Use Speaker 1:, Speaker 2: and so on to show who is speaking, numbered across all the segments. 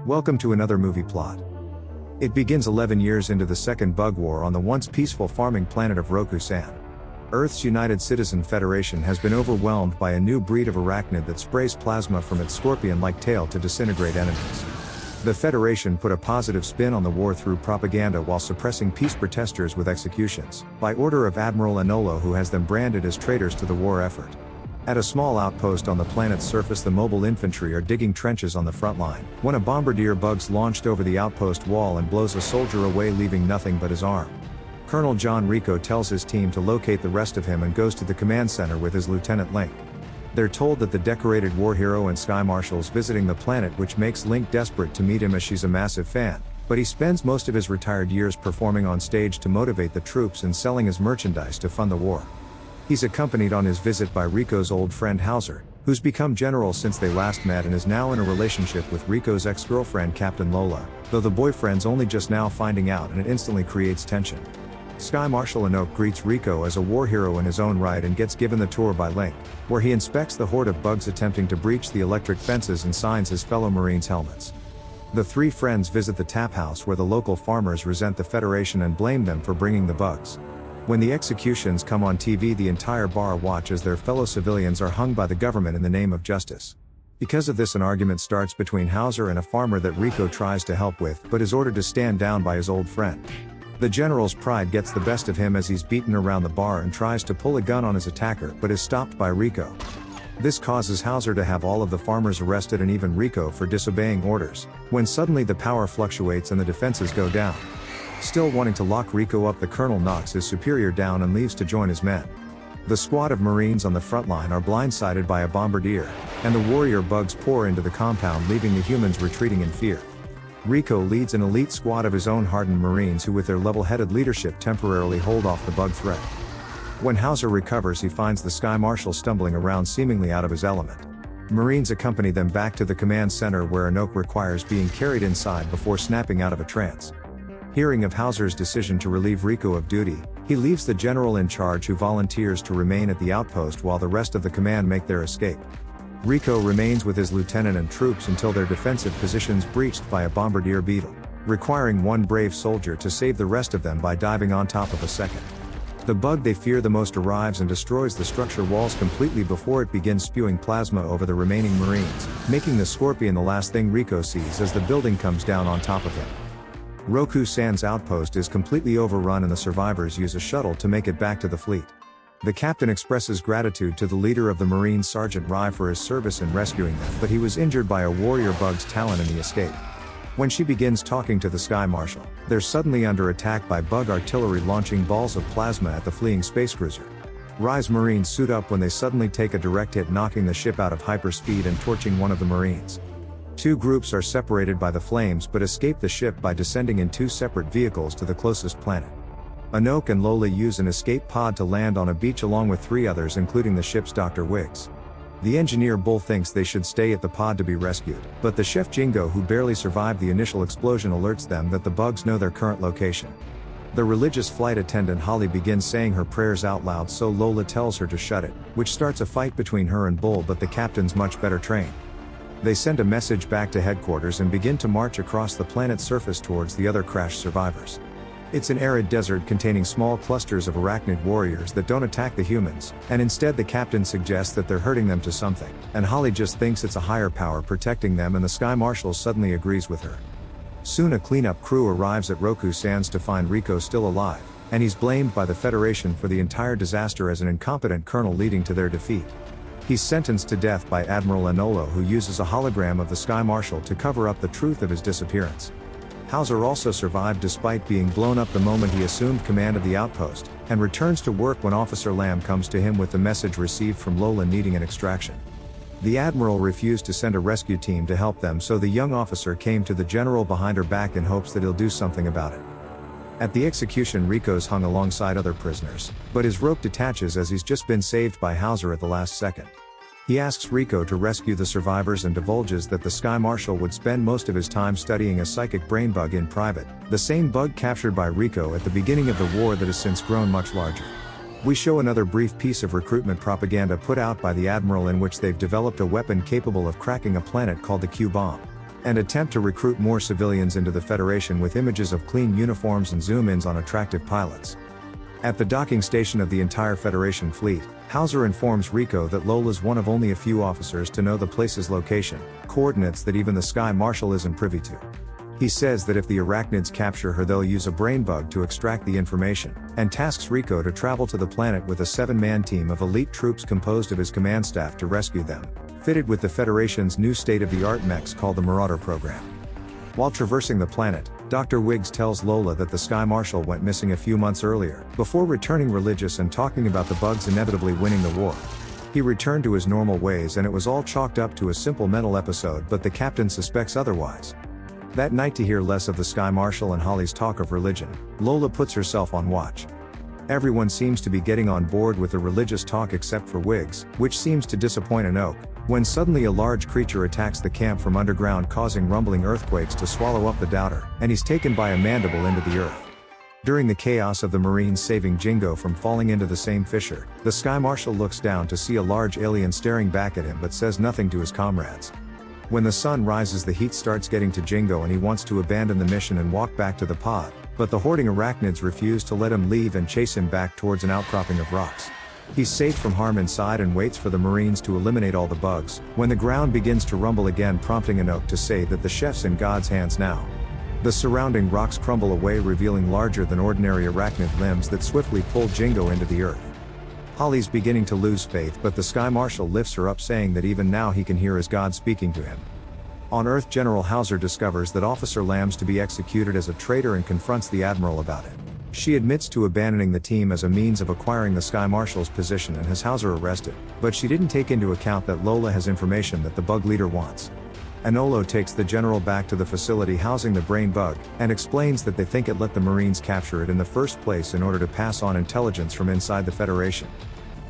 Speaker 1: Welcome to another movie plot. It begins 11 years into the Second Bug War on the once peaceful farming planet of Roku-san. Earth's United Citizen Federation has been overwhelmed by a new breed of arachnid that sprays plasma from its scorpion-like tail to disintegrate enemies. The Federation put a positive spin on the war through propaganda while suppressing peace protesters with executions, by order of Admiral Anoke, who has them branded as traitors to the war effort. At a small outpost on the planet's surface, the mobile infantry are digging trenches on the front line, when a bombardier bug's launched over the outpost wall and blows a soldier away, leaving nothing but his arm. Colonel John Rico tells his team to locate the rest of him and goes to the command center with his Lieutenant Link. They're told that the decorated war hero and Sky Marshal's visiting the planet, which makes Link desperate to meet him as she's a massive fan, but he spends most of his retired years performing on stage to motivate the troops and selling his merchandise to fund the war. He's accompanied on his visit by Rico's old friend Hauser, who's become general since they last met and is now in a relationship with Rico's ex-girlfriend Captain Lola, though the boyfriend's only just now finding out, and it instantly creates tension. Sky Marshal Anoke greets Rico as a war hero in his own right and gets given the tour by Link, where he inspects the horde of bugs attempting to breach the electric fences and signs his fellow Marines' helmets. The three friends visit the tap house where the local farmers resent the Federation and blame them for bringing the bugs. When the executions come on TV, the entire bar watch as their fellow civilians are hung by the government in the name of justice. Because of this, an argument starts between Hauser and a farmer that Rico tries to help with but is ordered to stand down by his old friend. The general's pride gets the best of him as he's beaten around the bar and tries to pull a gun on his attacker but is stopped by Rico. This causes Hauser to have all of the farmers arrested and even Rico for disobeying orders, when suddenly the power fluctuates and the defenses go down. Still wanting to lock Rico up, the colonel knocks his superior down and leaves to join his men. The squad of Marines on the front line are blindsided by a bombardier, and the warrior bugs pour into the compound, leaving the humans retreating in fear. Rico leads an elite squad of his own hardened Marines who, with their level-headed leadership, temporarily hold off the bug threat. When Hauser recovers, he finds the Sky Marshal stumbling around seemingly out of his element. Marines accompany them back to the command center where Anoke requires being carried inside before snapping out of a trance. Hearing of Hauser's decision to relieve Rico of duty, he leaves the general in charge, who volunteers to remain at the outpost while the rest of the command make their escape. Rico remains with his lieutenant and troops until their defensive positions breached by a bombardier beetle, requiring one brave soldier to save the rest of them by diving on top of a second. The bug they fear the most arrives and destroys the structure walls completely before it begins spewing plasma over the remaining Marines, making the scorpion the last thing Rico sees as the building comes down on top of him. Roku-san's outpost is completely overrun and the survivors use a shuttle to make it back to the fleet. The captain expresses gratitude to the leader of the Marines, Sergeant Rye, for his service in rescuing them, but he was injured by a warrior bug's talon in the escape. When she begins talking to the Sky Marshal, they're suddenly under attack by bug artillery launching balls of plasma at the fleeing space cruiser. Rye's Marines suit up when they suddenly take a direct hit, knocking the ship out of hyperspeed and torching one of the Marines. Two groups are separated by the flames but escape the ship by descending in two separate vehicles to the closest planet. Anoke and Lola use an escape pod to land on a beach along with three others, including the ship's Dr. Wiggs. The engineer Bull thinks they should stay at the pod to be rescued, but the chef Jingo, who barely survived the initial explosion, alerts them that the bugs know their current location. The religious flight attendant Holly begins saying her prayers out loud, so Lola tells her to shut it, which starts a fight between her and Bull, but the captain's much better trained. They send a message back to headquarters and begin to march across the planet's surface towards the other crash survivors. It's an arid desert containing small clusters of arachnid warriors that don't attack the humans, and instead the captain suggests that they're hurting them to something, and Holly just thinks it's a higher power protecting them, and the Sky Marshal suddenly agrees with her. Soon a cleanup crew arrives at Roku-san's to find Rico still alive, and he's blamed by the Federation for the entire disaster as an incompetent colonel, leading to their defeat. He's sentenced to death by Admiral Anoke, who uses a hologram of the Sky Marshal to cover up the truth of his disappearance. Hauser also survived despite being blown up the moment he assumed command of the outpost, and returns to work when Officer Lamb comes to him with the message received from Lola needing an extraction. The Admiral refused to send a rescue team to help them, so the young officer came to the general behind her back in hopes that he'll do something about it. At the execution, Rico's hung alongside other prisoners, but his rope detaches as he's just been saved by Hauser at the last second. He asks Rico to rescue the survivors and divulges that the Sky Marshal would spend most of his time studying a psychic brain bug in private, the same bug captured by Rico at the beginning of the war that has since grown much larger. We show another brief piece of recruitment propaganda put out by the Admiral, in which they've developed a weapon capable of cracking a planet called the Q-bomb. and attempt to recruit more civilians into the Federation with images of clean uniforms and zoom-ins on attractive pilots. At the docking station of the entire Federation fleet, Hauser informs Rico that Lola's one of only a few officers to know the place's location, coordinates that even the Sky Marshal isn't privy to. He says that if the arachnids capture her, they'll use a brain bug to extract the information, and tasks Rico to travel to the planet with a 7-man team of elite troops composed of his command staff to rescue them, fitted with the Federation's new state-of-the-art mechs called the Marauder program. While traversing the planet, Dr. Wiggs tells Lola that the Sky Marshal went missing a few months earlier, before returning religious and talking about the bugs inevitably winning the war. He returned to his normal ways and it was all chalked up to a simple mental episode, but the captain suspects otherwise. That night, to hear less of the Sky Marshal and Holly's talk of religion, Lola puts herself on watch. Everyone seems to be getting on board with the religious talk except for Wiggs, which seems to disappoint Anoke, when suddenly a large creature attacks the camp from underground, causing rumbling earthquakes to swallow up the doubter, and he's taken by a mandible into the earth. During the chaos of the Marines saving Jingo from falling into the same fissure, the Sky Marshal looks down to see a large alien staring back at him but says nothing to his comrades. When the sun rises, the heat starts getting to Jingo and he wants to abandon the mission and walk back to the pod, but the hoarding arachnids refuse to let him leave and chase him back towards an outcropping of rocks. He's safe from harm inside and waits for the Marines to eliminate all the bugs, when the ground begins to rumble again, prompting Anoke to say that the chef's in God's hands now. The surrounding rocks crumble away, revealing larger than ordinary arachnid limbs that swiftly pull Jingo into the earth. Holly's beginning to lose faith, but the Sky Marshal lifts her up, saying that even now he can hear his God speaking to him. On Earth, General Hauser discovers that Officer Lamb's to be executed as a traitor and confronts the Admiral about it. She admits to abandoning the team as a means of acquiring the Sky Marshal's position and has Hauser arrested, but she didn't take into account that Lola has information that the bug leader wants. Anolo takes the general back to the facility housing the brain bug, and explains that they think it let the Marines capture it in the first place in order to pass on intelligence from inside the Federation.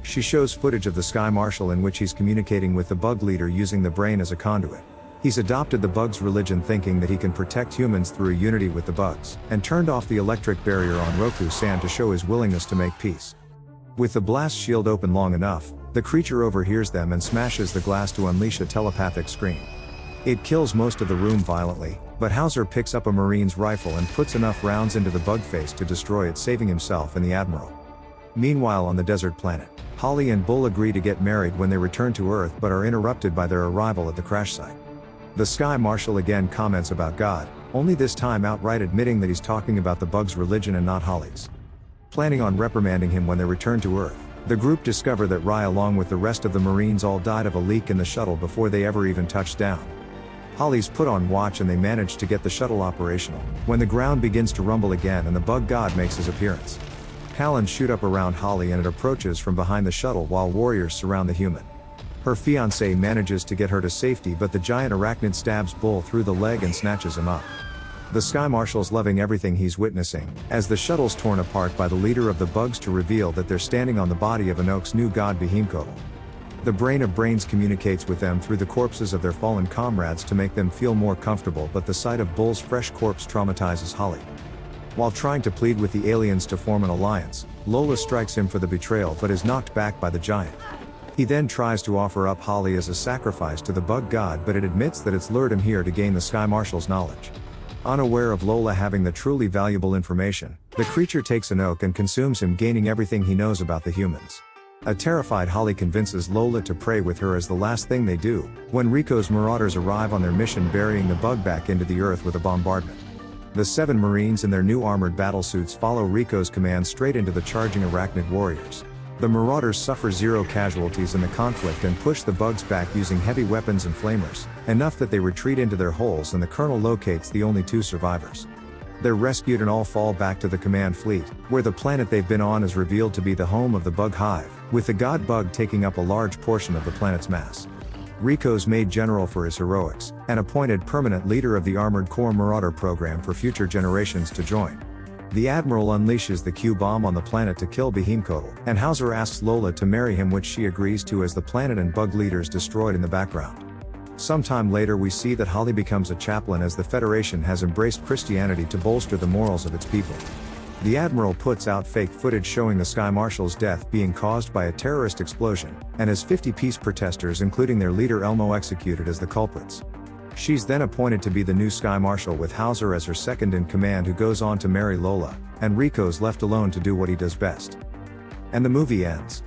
Speaker 1: She shows footage of the Sky Marshal in which he's communicating with the bug leader using the brain as a conduit. He's adopted the bug's religion, thinking that he can protect humans through a unity with the bugs, and turned off the electric barrier on Roku-san to show his willingness to make peace. With the blast shield open long enough, the creature overhears them and smashes the glass to unleash a telepathic scream. It kills most of the room violently, but Hauser picks up a Marine's rifle and puts enough rounds into the bug face to destroy it, saving himself and the Admiral. Meanwhile, on the desert planet, Holly and Bull agree to get married when they return to Earth, but are interrupted by their arrival at the crash site. The Sky Marshal again comments about God, only this time outright admitting that he's talking about the bug's religion and not Holly's. Planning on reprimanding him when they return to Earth, the group discover that Rye, along with the rest of the Marines, all died of a leak in the shuttle before they ever even touched down. Holly's put on watch and they manage to get the shuttle operational, when the ground begins to rumble again and the bug god makes his appearance. Talons shoot up around Holly and it approaches from behind the shuttle while warriors surround the human. Her fiancé manages to get her to safety, but the giant arachnid stabs Bull through the leg and snatches him up. The Sky Marshal's loving everything he's witnessing, as the shuttle's torn apart by the leader of the bugs to reveal that they're standing on the body of Anoke's new god Behemkodal. The brain of brains communicates with them through the corpses of their fallen comrades to make them feel more comfortable, but the sight of Bull's fresh corpse traumatizes Holly. While trying to plead with the aliens to form an alliance, Lola strikes him for the betrayal but is knocked back by the giant. He then tries to offer up Holly as a sacrifice to the bug god, but it admits that it's lured him here to gain the Sky Marshal's knowledge. Unaware of Lola having the truly valuable information, the creature takes Anoke and consumes him, gaining everything he knows about the humans. A terrified Holly convinces Lola to pray with her as the last thing they do, when Rico's Marauders arrive on their mission, burying the bug back into the earth with a bombardment. The 7 Marines in their new armored battlesuits follow Rico's command straight into the charging arachnid warriors. The Marauders suffer 0 casualties in the conflict and push the bugs back using heavy weapons and flamers, enough that they retreat into their holes and the colonel locates the only 2 survivors. They're rescued and all fall back to the command fleet, where the planet they've been on is revealed to be the home of the bug hive, with the god bug taking up a large portion of the planet's mass. Rico's made general for his heroics, and appointed permanent leader of the Armored Corps Marauder program for future generations to join. The Admiral unleashes the Q-bomb on the planet to kill Behemkodal, and Hauser asks Lola to marry him, which she agrees to as the planet and bug leaders destroyed in the background. Sometime later we see that Holly becomes a chaplain as the Federation has embraced Christianity to bolster the morals of its people. The Admiral puts out fake footage showing the Sky Marshal's death being caused by a terrorist explosion, and has 50 peace protesters including their leader Elmo executed as the culprits. She's then appointed to be the new Sky Marshal with Hauser as her second-in-command, who goes on to marry Lola, and Rico's left alone to do what he does best. And the movie ends.